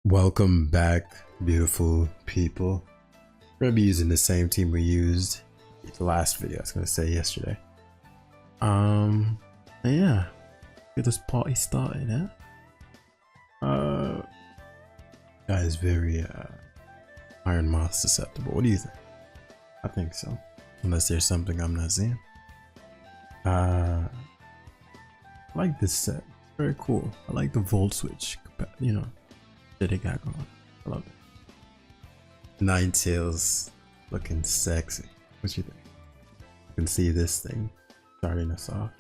Welcome back, beautiful people. We're gonna be using the same team we used the last video. I was gonna say yesterday. And yeah, get this party started, huh? Guy is very Iron Moth susceptible. What do you think? I think so, unless there's something I'm not seeing. I like this set. It's very cool. I like the volt switch. You know. That they got going. I love it. Nine Tails looking sexy. What you think? You can see this thing starting us off.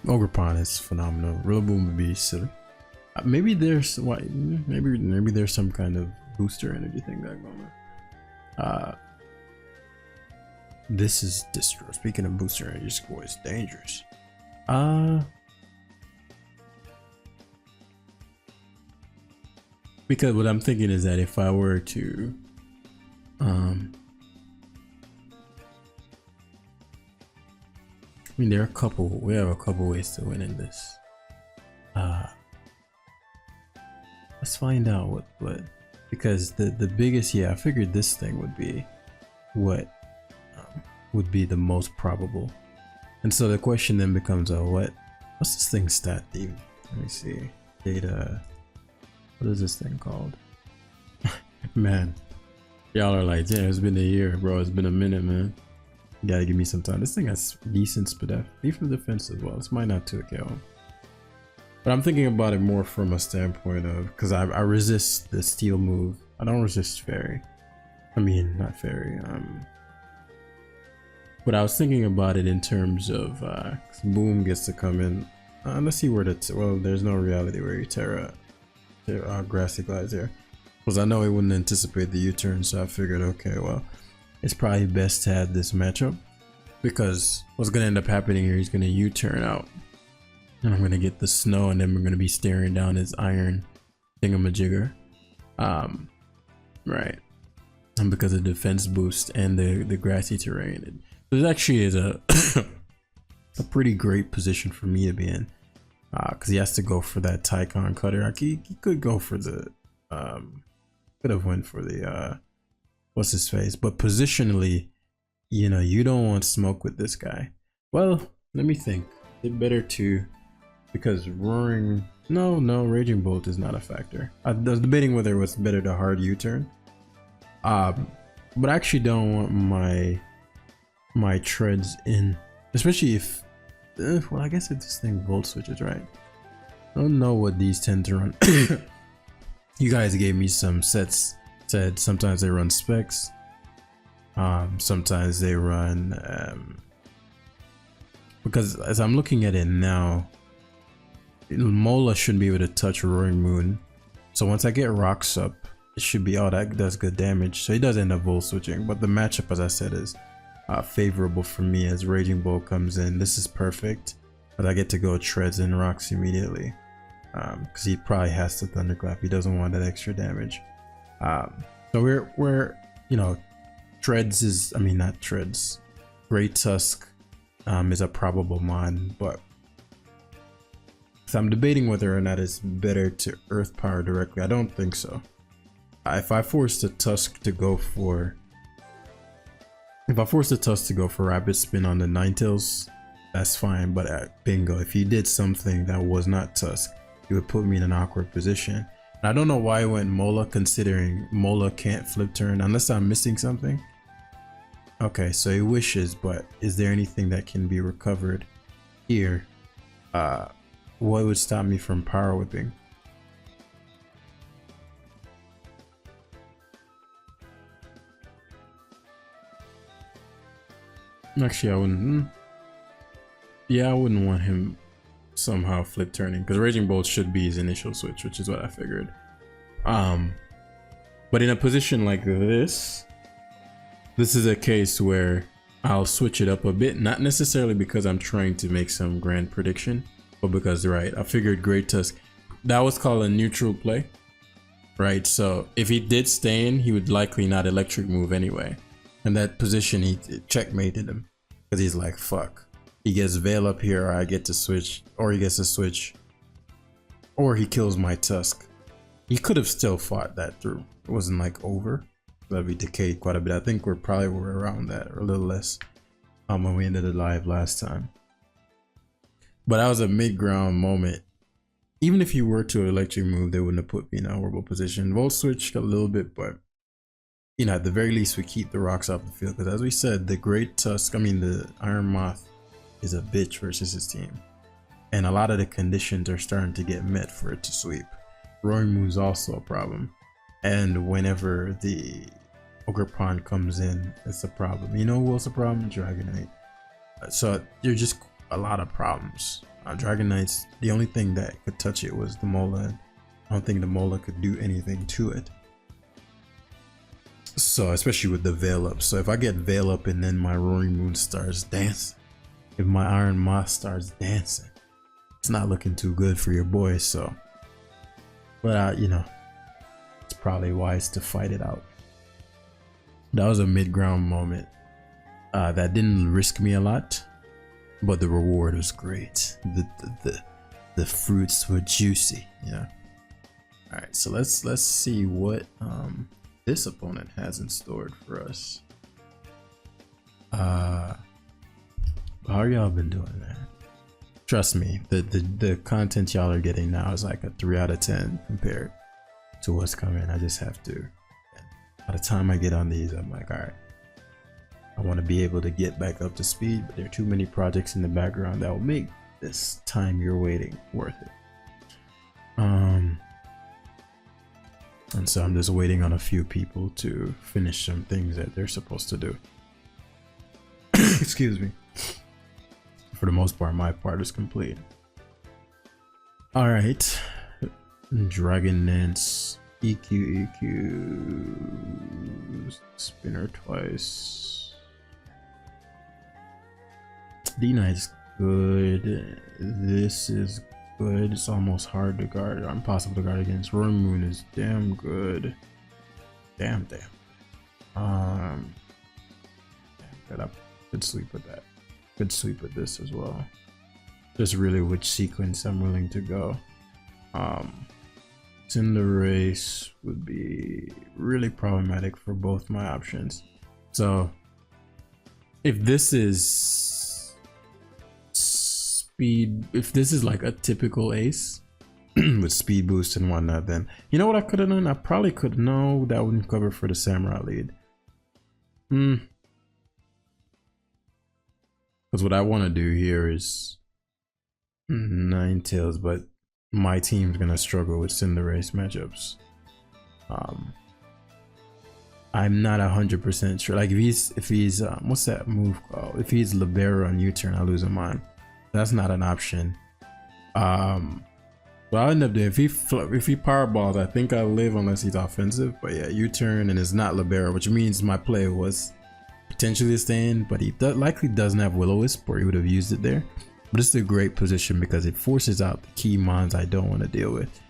Ogre Pawn is phenomenal. Rillaboom would be silly. Maybe there's maybe there's some kind of booster energy thing that going on. This is distro. Speaking of booster energy, score is dangerous. Because what I'm thinking is that if I were to I mean we have a couple ways to win in this. Let's find out what because the biggest, yeah, I figured this thing would be what would be the most probable. And so the question then becomes, what's this thing stat theme? Let me see. Data. What is this thing called? Man, y'all are like, yeah, it's been a year, bro. It's been a minute, man. You gotta give me some time. This thing has decent speed, even defense as well. This might not 2K on. But I'm thinking about it more from a standpoint of, because I resist the steel move. I don't resist fairy. I mean, not fairy. But I was thinking about it in terms of, Boom gets to come in. Let's see where well, there's no reality where you Terra. Grassy glides here, because I know he wouldn't anticipate the U-turn, so I figured, okay, well, it's probably best to have this matchup, because what's gonna end up happening here, he's gonna U-turn out, and I'm gonna get the snow, and then we're gonna be staring down his iron thingamajigger, right, and because of defense boost and the grassy terrain, it actually is a a pretty great position for me to be in. Because he has to go for that Tycon cutter. He could go for the could have went for the what's his face, but positionally, you know, you don't want smoke with this guy. Well, let me think. It better to, because roaring, no, Raging Bolt is not a factor. I was debating whether it was better to hard U-turn, but I actually don't want my treads in, especially if well, I guess if this thing volt switches, right? I don't know what these tend to run. You guys gave me some sets, said sometimes they run specs, sometimes they run because as I'm looking at it now, Mola shouldn't be able to touch Roaring Moon, so once I get rocks up, it should be, oh, that does good damage, so he does end up volt switching. But the matchup, as I said, is favorable for me as Raging Bolt comes in. This is perfect, but I get to go treads and rocks immediately, because he probably has to thunderclap. He doesn't want that extra damage. So we're you know, treads is, I mean, not treads, Great Tusk is a probable mon, but so I'm debating whether or not it's better to earth power directly. I don't think so. If I force the Tusk to go for rapid spin on the Ninetales, that's fine, but bingo, if you did something that was not Tusk, it would put me in an awkward position. And I don't know why I went Mola, considering Mola can't flip turn unless I'm missing something. Okay, so he wishes, but is there anything that can be recovered here? What would stop me from power whipping? Actually, I wouldn't. Yeah, I wouldn't want him somehow flip turning, because Raging Bolt should be his initial switch, which is what I figured. But in a position like this is a case where I'll switch it up a bit, not necessarily because I'm trying to make some grand prediction, but because, right, I figured Great Tusk, that was called a neutral play, right? So if he did stay in, he would likely not electric move anyway. In that position, he checkmated him, because he's like, fuck. He gets Veil up here, or I get to switch, or he gets to switch Or he kills my Tusk. He could have still fought that through. It wasn't like over. But we decayed quite a bit. I think we're probably around that or a little less when we ended it live last time. But that was a mid-ground moment. Even if you were to electric move, they wouldn't have put me in a horrible position. Volt switch a little bit, but you know, at the very least, we keep the rocks off the field. Because as we said, the Great Tusk, I mean, the Iron Moth is a bitch versus his team. And a lot of the conditions are starting to get met for it to sweep. Roaring Moon's also a problem. And whenever the Ogre Pond comes in, it's a problem. You know who else a problem? Dragonite. So you're just a lot of problems. Dragonite's, the only thing that could touch it was the Mola. I don't think the Mola could do anything to it. So especially with the Veil up. So if I get Veil up and then my Roaring Moon starts dancing, if my Iron Moth starts dancing, it's not looking too good for your boy. So, but you know, it's probably wise to fight it out. That was a mid-ground moment. That didn't risk me a lot, but the reward was great. The fruits were juicy. Yeah. All right, so let's see what this opponent has in store for us. How y'all been doing, man? Trust me, the content y'all are getting now is like a 3 out of 10 compared to what's coming. I just have to. By the time I get on these, I'm like, all right, I want to be able to get back up to speed, but there are too many projects in the background that will make this time you're waiting worth it. And so I'm just waiting on a few people to finish some things that they're supposed to do. Excuse me. For the most part, my part is complete. All right, Dragon Nance, EQ, spinner twice. D-Knight's good. This is good. It's almost hard to guard, or impossible to guard against. Roaring Moon is damn good. Damn. Good up. Good sleep with that. Good sleep with this as well. Just really which sequence I'm willing to go. Cinderace would be really problematic for both my options. So if this is speed, if this is like a typical ace with speed boost and whatnot, then you know what I could have done? I probably could. No, that wouldn't cover for the Samurai lead. Because what I want to do here is Ninetales, but my team's gonna struggle with Cinderace matchups. I'm not 100% sure. Like if he's what's that move called? If he's Libero on U-turn, I lose a mind. That's not an option. But I'll end up doing if he powerballs, I think I'll live unless he's offensive. But yeah, U-turn and it's not Libero, which means my play was potentially a stand, but he likely doesn't have Will-O-Wisp, or he would have used it there. But it's a great position because it forces out the key mons I don't want to deal with.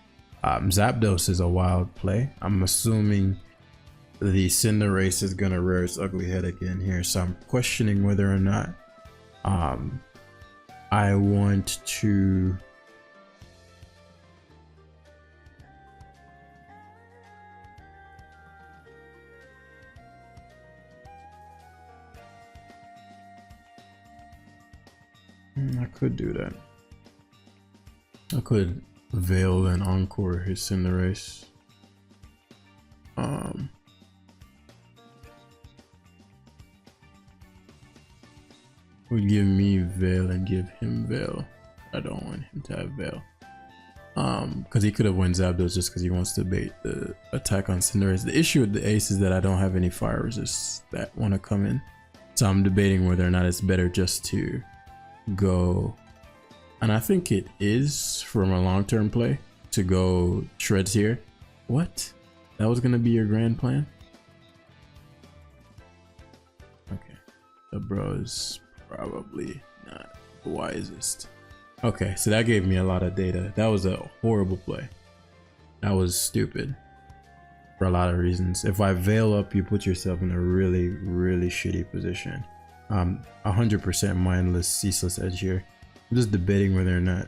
Zapdos is a wild play. I'm assuming the Cinderace is gonna rear its ugly head again here, so I'm questioning whether or not I want to I could do that. I could Veil and Encore his Cinderace. Would give me Veil and give him Veil. I don't want him to have Veil. Because he could have won Zapdos just because he wants to bait the attack on Cinderace. The issue with the ace is that I don't have any fire resists that want to come in. So I'm debating whether or not it's better just to go, and I think it is from a long-term play, to go shreds here. What? That was gonna be your grand plan? Okay, the bro is probably not the wisest. Okay, so that gave me a lot of data. That was a horrible play. That was stupid for a lot of reasons. If I Veil up, you put yourself in a really shitty position. 100% mindless, ceaseless edge here. I'm just debating whether or not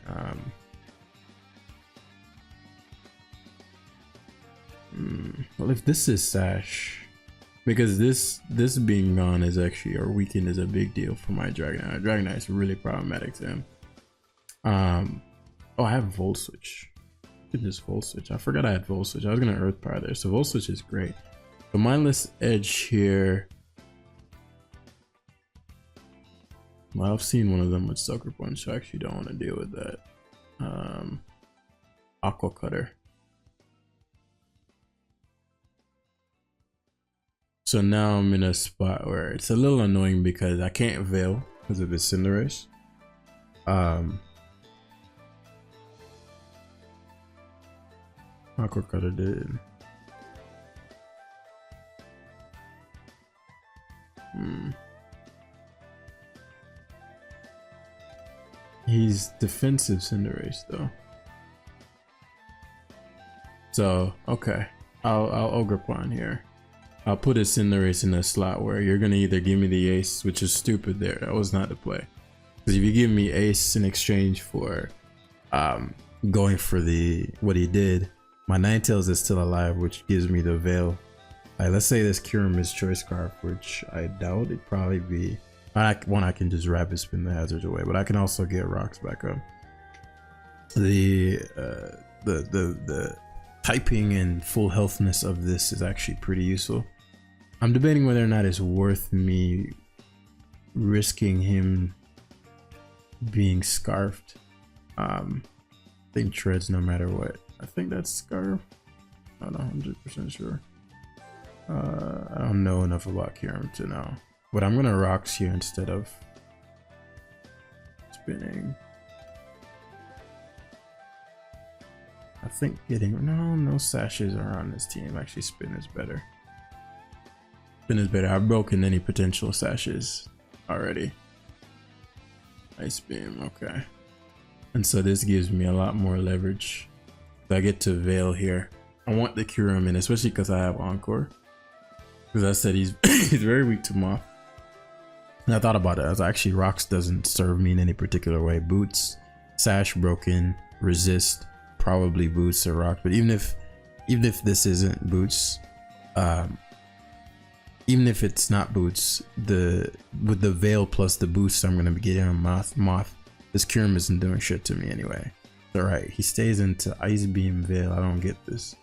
Well, if this is Sash, because this being gone is actually, or weakened, is a big deal for my Dragonite. Dragonite is really problematic to him. Oh, I have Volt Switch. I can just Volt Switch. I forgot I had Volt Switch. I was gonna Earth Power there, so Volt Switch is great. The Mindless Edge here. Well, I've seen one of them with Sucker Punch, so I actually don't want to deal with that. Aqua Cutter. So now I'm in a spot where it's a little annoying because I can't Veil because of his Cinderace. Aqua Cutter did. He's defensive Cinderace though. So okay, I'll Ogerpon here. I'll put a Cinderace in a slot where you're gonna either give me the Ace, which is stupid there. That was not the play. Because if you give me Ace in exchange for going for the what he did, my Ninetales is still alive, which gives me the Veil. Like, let's say this Kyurem is Choice Scarf, which I doubt it'd probably be. One, I can just Rapid Spin the hazards away, but I can also get rocks back up. The typing and full healthness of this is actually pretty useful. I'm debating whether or not it's worth me risking him being scarfed. I think Treads no matter what. I think that's Scarf. I'm not 100% sure. I don't know enough about Kyurem to know. But I'm gonna Rocks here instead of spinning. I think getting no sashes are on this team. Actually, spin is better. Spin is better. I've broken any potential sashes already. Ice Beam, okay. And so this gives me a lot more leverage. I get to Veil here. I want the Kyurem in, especially because I have Encore. Because I said he's he's very weak to Moth. And I thought about it. I was actually, Rocks doesn't serve me in any particular way. Boots, Sash broken, Resist, probably Boots or Rock. But even if this isn't Boots, even if it's not Boots, with the Veil plus the boost I'm gonna be getting on Moth, this Kyurem isn't doing shit to me anyway. It's alright. He stays into Ice Beam Veil. I don't get this.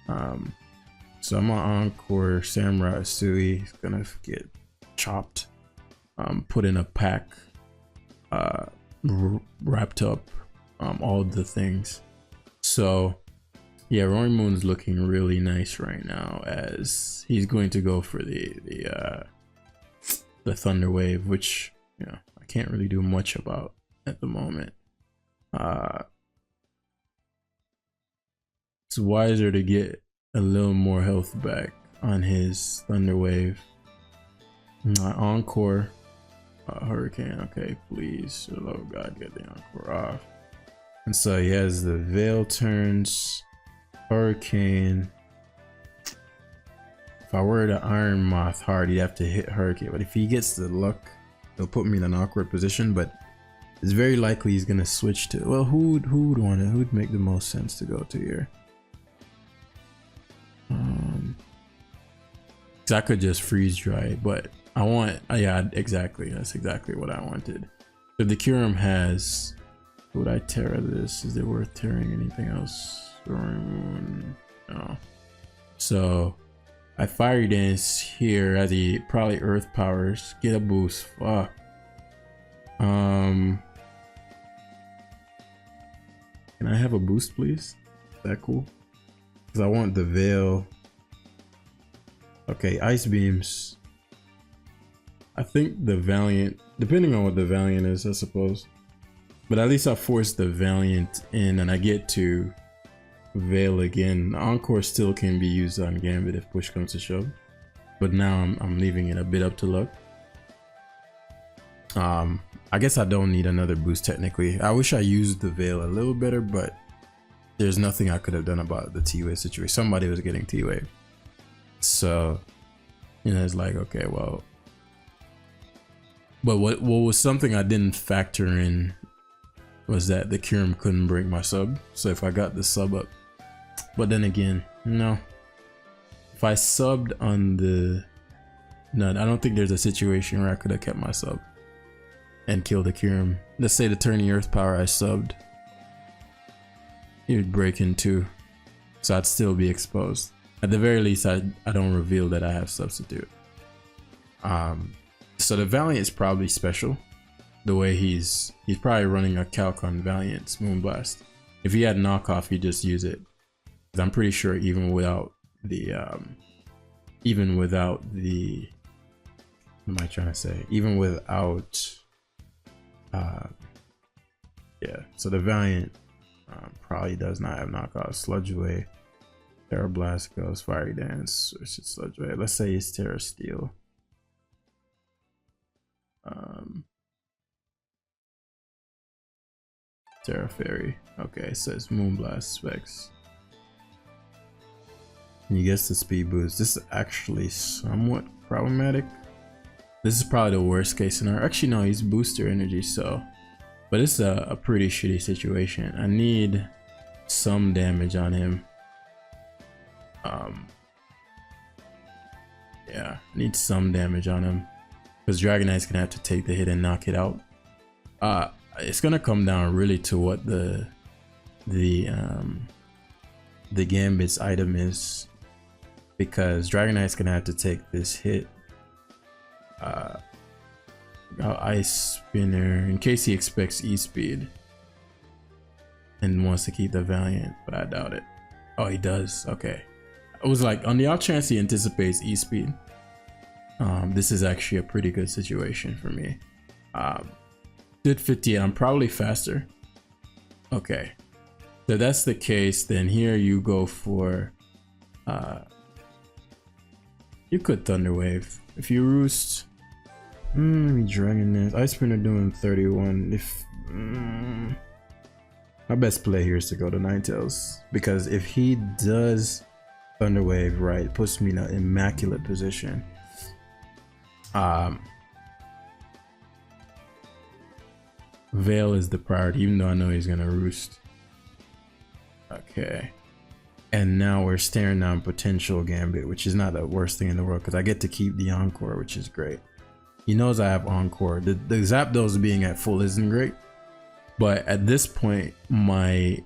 So I'm on Encore. Samurai Sui is gonna get chopped. Put in a pack, wrapped up, all the things. So yeah, Roaring Moon's looking really nice right now, as he's going to go for the Thunder Wave, which, you know, I can't really do much about at the moment. It's wiser to get a little more health back on his Thunder Wave. Encore. Hurricane, okay, please. Oh god, get the Encore off. And so he has the Veil turns, Hurricane. If I were to Iron Moth hard, he'd have to hit Hurricane. But if he gets the luck, he'll put me in an awkward position. But it's very likely he's gonna switch to. Well, who'd make the most sense to go to here? Cause I could just freeze dry, but I want, yeah, exactly. That's exactly what I wanted. If the Kyurem has, would I Terra this? Is it worth tearing anything else? No. So I Fiery Dance here as he probably Earth Powers, get a boost. Fuck. Can I have a boost, please? Is that cool? Because I want the Veil. Okay, Ice Beams. I think the Valiant, depending on what the Valiant is, I suppose. But at least I force the Valiant in and I get to Veil again. Encore still can be used on Gambit if push comes to shove. But now I'm leaving it a bit up to luck. I guess I don't need another boost technically. I wish I used the Veil a little better, but there's nothing I could have done about the T-Wave situation. Somebody was getting T-Wave. So, you know, it's like, okay, well. But what was something I didn't factor in was that the Kyurem couldn't break my sub. So if I got the sub up, but then again, no, if I subbed on the... No, I don't think there's a situation where I could have kept my sub and killed the Kyurem. Let's say the turning earth power I subbed. He would break in two. So I'd still be exposed. At the very least, I don't reveal that I have substitute. So the Valiant is probably special. The way he's probably running a calc on Valiant's Moonblast. If he had knockoff, he'd just use it. 'Cause I'm pretty sure even without the what am I trying to say? Even without yeah, so the Valiant probably does not have knockoff. Sludge Wave, Terra Blast goes, Fiery Dance, or Sludge Wave. Let's say it's Terra Steel. Terra Fairy. Okay, so it's Moonblast specs. And you guess the speed boost. This is actually somewhat problematic. This is probably the worst case scenario. Actually, no, he's booster energy, so. But it's a pretty shitty situation. I need some damage on him. Yeah, I need some damage on him. Because Dragonite's gonna have to take the hit and knock it out. It's gonna come down really to what the Gambit's item is, because Dragonite's gonna have to take this hit. I'll Ice Spinner in case he expects E-Speed and wants to keep the Valiant, but I doubt it. Oh, he does. Okay. I was like, on the off chance he anticipates E-Speed, this is actually a pretty good situation for me. Did 58. I'm probably faster. Okay, so that's the case. Then here you go for you could Thunder Wave if you roost. Dragon Nest. Ice Spinner doing 31. If my best play here is to go to Ninetales, because if he does Thunder Wave right, it puts me in an immaculate position. Veil is the priority, even though I know he's gonna roost. Okay, and now we're staring down potential Gambit, which is not the worst thing in the world because I get to keep the Encore, which is great. He knows I have Encore. The Zapdos being at full isn't great, but at this point, my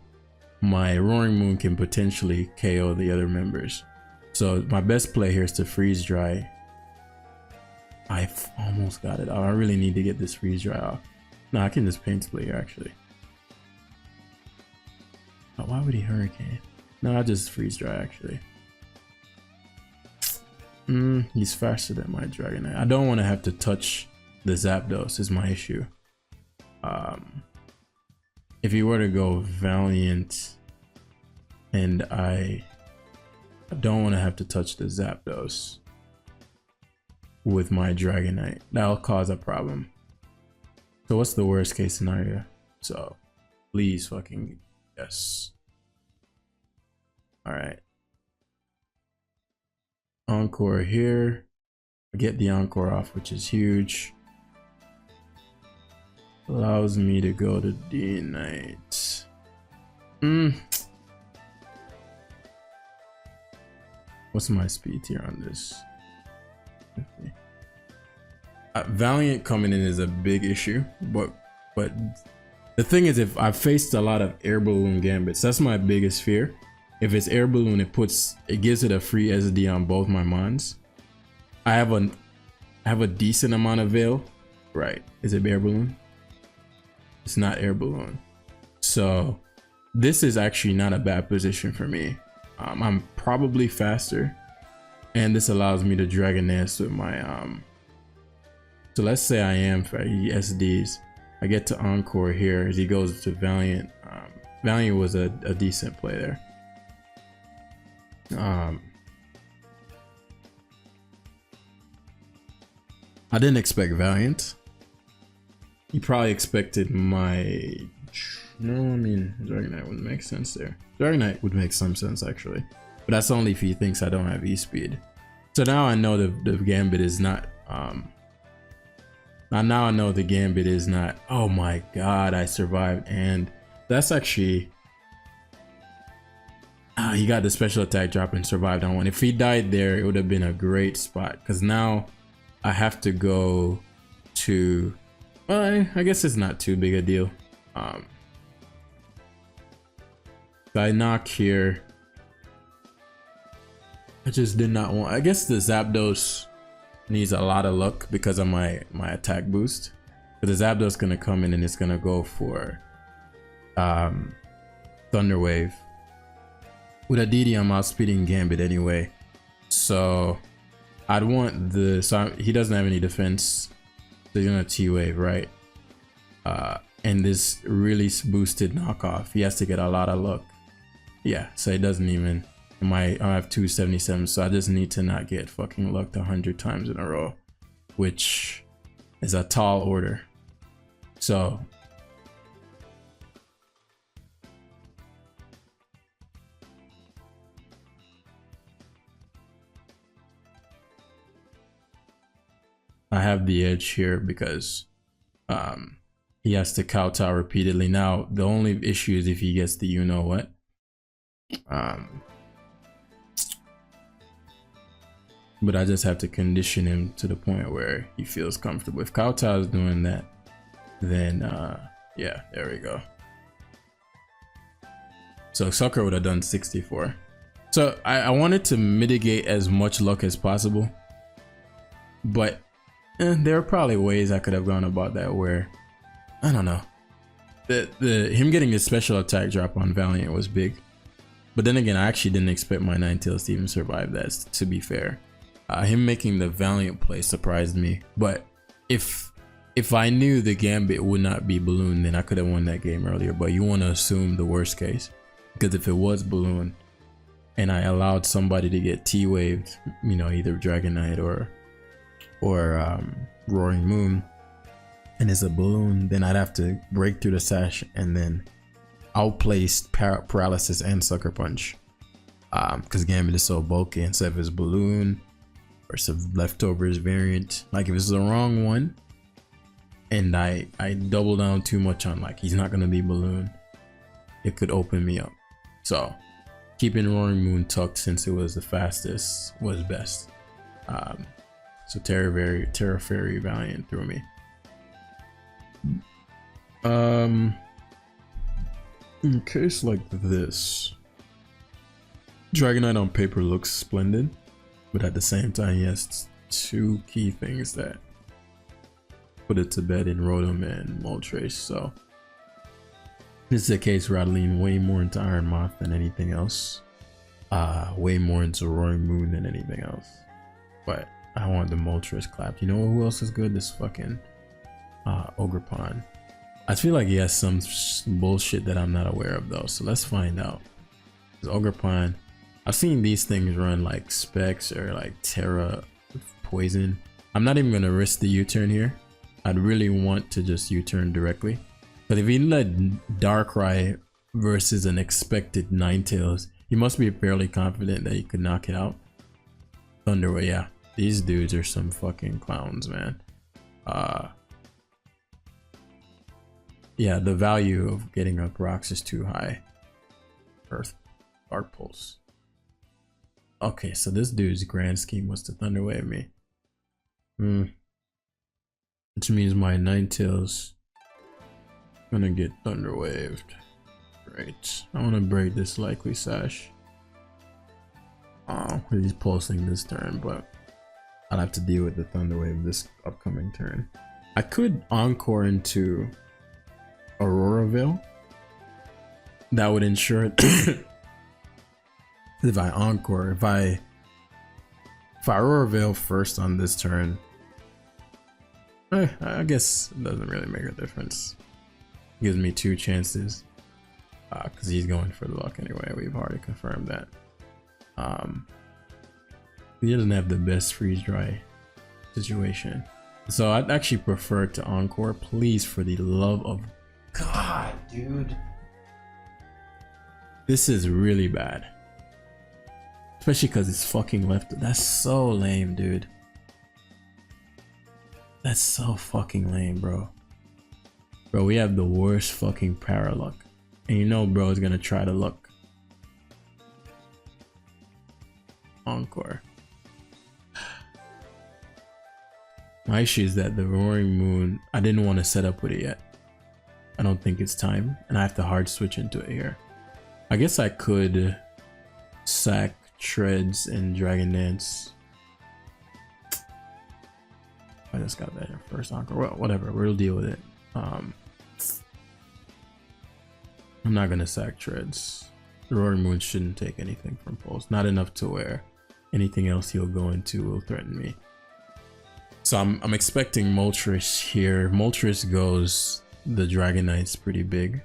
Roaring Moon can potentially KO the other members. So my best play here is to Freeze Dry. I've almost got it. I really need to get this Freeze Dry off. No, I can just Pain Split here actually. Oh, why would he Hurricane? No, I just Freeze Dry actually. He's faster than my Dragonite. I don't want to have to touch the Zapdos is my issue. If he were to go Valiant and I don't want to have to touch the Zapdos with my Dragonite, that'll cause a problem. So what's the worst case scenario? So please fucking yes. All right. Encore here. I get the Encore off, which is huge. Allows me to go to D-Knight. What's my speed tier on this? Valiant coming in is a big issue, but the thing is, if I've faced a lot of Air Balloon Gambits, that's my biggest fear. If it's Air Balloon, it gives it a free SD on both my mons. I have a decent amount of Veil, right? Is it Air Balloon? It's not Air Balloon, so this is actually not a bad position for me. I'm probably faster, and this allows me to Dragon Nest with my so let's say I am for SDs. I get to Encore here as he goes to Valiant. Valiant was a decent play there. I didn't expect Valiant. You probably expected my... No, I mean, Dragonite wouldn't make sense there. Dragonite would make some sense actually, but that's only if he thinks I don't have E-Speed. So now I know the Gambit is not now I know the Gambit is not, oh my god, I survived. And that's actually, He got the special attack drop and survived on one. If he died there, it would have been a great spot. Because now I have to go to... Well, I guess it's not too big a deal. I knock here. I just did not want... I guess the Zapdos needs a lot of luck because of my attack boost. But the Zapdos gonna come in and it's gonna go for Thunder Wave. With a DD, I'm outspeeding Gambit anyway. So I'd want the... So he doesn't have any defense. So he's gonna T-Wave, right? And this really boosted knockoff, he has to get a lot of luck. Yeah, so it doesn't even... I have 277, so I just need to not get fucking lucked 100 times in a row, which is a tall order. So I have the edge here because he has to kowtow repeatedly. Now the only issue is if he gets the you know what. But I just have to condition him to the point where he feels comfortable. If kowtow is doing that, then yeah, there we go. So Sucker would have done 64. So I wanted to mitigate as much luck as possible, but there are probably ways I could have gone about that where, I don't know. Him getting his special attack drop on Valiant was big. But then again, I actually didn't expect my Ninetales to even survive that, to be fair. Him making the Valiant play surprised me. But if I knew the Gambit would not be Balloon, then I could have won that game earlier. But you want to assume the worst case. Because if it was Balloon, and I allowed somebody to get T-Waved, you know, either Dragonite or Roaring Moon, and it's a Balloon, then I'd have to break through the sash and then outplace Paralysis and Sucker Punch. Because Gambit is so bulky, and so if it's Balloon or some leftovers variant, like if it's the wrong one and I double down too much on like he's not gonna be Balloon, it could open me up. So keeping Roaring Moon tucked since it was the fastest was best. So Terra Fairy Valiant threw me. In case like this, Dragonite on paper looks splendid, but at the same time he has two key things that put it to bed in Rotom and Moltres. So this is a case where I lean way more into Iron Moth than anything else, way more into Roaring Moon than anything else. But I want the Moltres clapped. You know who else is good? This fucking Ogerpon. I feel like he has some bullshit that I'm not aware of though, so let's find out. Ogerpon, I've seen these things run like Specs or like Terra Poison. I'm not even gonna risk the U-turn here. I'd really want to just U-turn directly. But if he let Darkrai versus an expected Ninetales, he must be fairly confident that he could knock it out. Thunderwave, yeah. These dudes are some fucking clowns, man. Yeah, the value of getting up rocks is too high. Earth, Dark Pulse. Okay, so this dude's grand scheme was to Thunderwave me. Which means my Ninetales gonna get Thunderwaved. Great. I wanna break this likely sash. Oh, he's pulsing this turn, but I'll have to deal with the Thunderwave this upcoming turn. I could Encore into Aurora Veil. That would ensure if I Encore, if I Aurora Veil first on this turn, I guess it doesn't really make a difference. Gives me two chances because he's going for the luck anyway. We've already confirmed that. He doesn't have the best freeze dry situation, so I'd actually prefer to Encore. Please, for the love of God, dude, this is really bad, especially because it's fucking left. That's so lame, dude. That's so fucking lame, bro. Bro, we have the worst fucking para luck, and you know bro is gonna try to luck. Encore. My issue is that the Roaring Moon, I didn't want to set up with it yet. I don't think it's time, and I have to hard switch into it here. I guess I could sack Treads and Dragon Dance. I just got that first Encore. Well, whatever, we'll deal with it. I'm not gonna sack Treads. The Roaring Moon shouldn't take anything from Pulse. Not enough to where anything else he'll go into will threaten me. So I'm expecting Moltres here. Moltres goes the Dragon Knight's pretty big,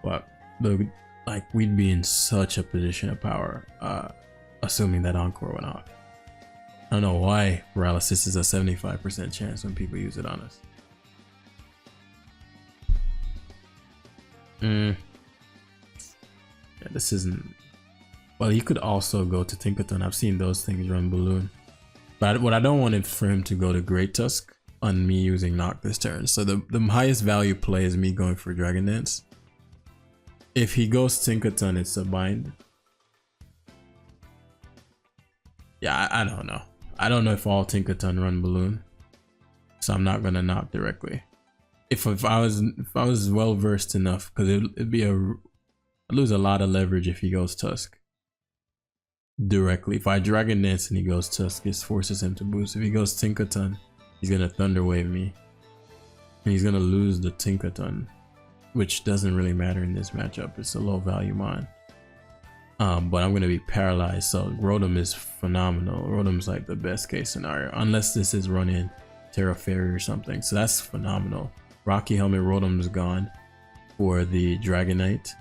but we'd be in such a position of power, assuming that Encore went off. I don't know why paralysis is a 75% chance when people use it on us. Yeah, this isn't. Well, he could also go to Tinkaton. I've seen those things run Balloon. But what I don't want is for him to go to Great Tusk on me using Knock this turn. So the highest value play is me going for Dragon Dance. If he goes Tinkaton, it's a bind. Yeah, I don't know. I don't know if all Tinkaton run Balloon. So I'm not gonna knock directly. If I was well versed enough, because it'd be I'd lose a lot of leverage if he goes Tusk directly. If I Dragon Dance and he goes Tusk, it forces him to boost. If he goes Tinkaton, he's gonna Thunder Wave me, and he's gonna lose the Tinkaton, which doesn't really matter in this matchup. It's a low value mon. But I'm gonna be paralyzed. So Rotom is phenomenal. Rotom's like the best case scenario, unless this is running Terra Fairy or something. So that's phenomenal. Rocky Helmet Rotom's gone for the Dragonite.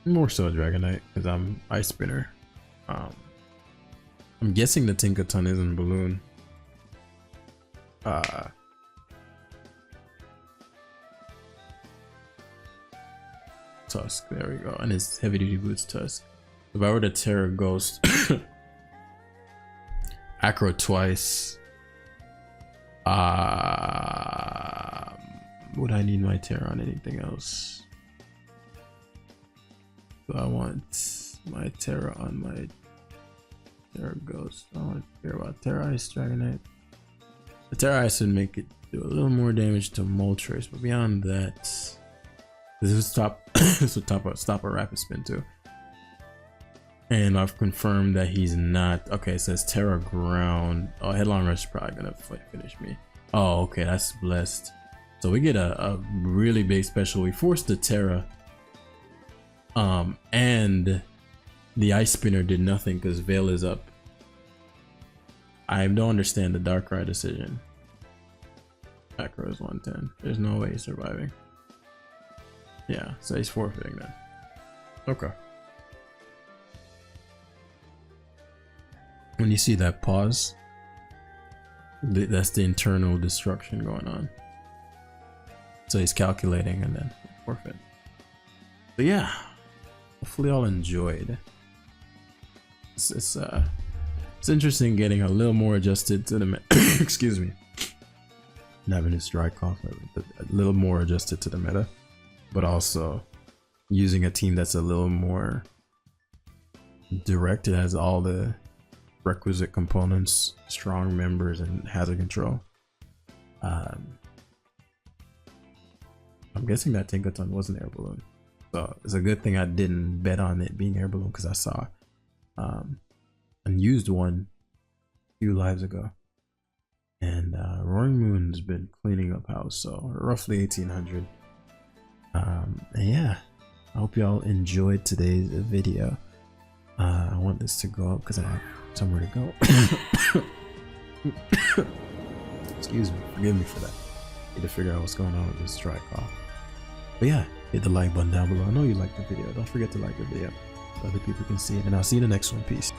More so Dragonite because I'm Ice Spinner. I'm guessing the Tinkaton isn't Balloon. Tusk, there we go, and his heavy duty boots Tusk. If I were to Terra Ghost, Acro twice. Would I need my Terra on anything else? Do I want my Terra on my Terra Ghost? I don't want to care about Terra Ice Dragonite. The Terra Ice would make it do a little more damage to Moltres, but beyond that, this would stop. This would stop a Rapid Spin too. And I've confirmed that he's not. Okay, it says Terra Ground. Oh, Headlong Rush is probably gonna finish me. Oh, okay, that's blessed. So we get a really big special. We force the Terra. And the Ice Spinner did nothing because Veil is up. I don't understand the Darkrai decision. Acro is 110. There's no way he's surviving. Yeah, so he's forfeiting then. Okay. When you see that pause, that's the internal destruction going on. So he's calculating and then forfeit. But yeah, hopefully y'all enjoyed. It's interesting getting a little more adjusted to the excuse me, having this dry cough, a little more adjusted to the meta, but also using a team that's a little more direct. It has all the requisite components, strong members, and hazard control. I'm guessing that Tinkaton was an air balloon, so it's a good thing I didn't bet on it being air balloon because I saw unused one a few lives ago, and Roaring Moon's been cleaning up house, so roughly 1800. And yeah, I hope y'all enjoyed today's video. I want this to go up because I have somewhere to go. Excuse me, forgive me for that. Need to figure out what's going on with this dry cough. But yeah, hit the like button down below. I know you liked the video. Don't forget to like the video so other people can see it, and I'll see you in the next one. Peace.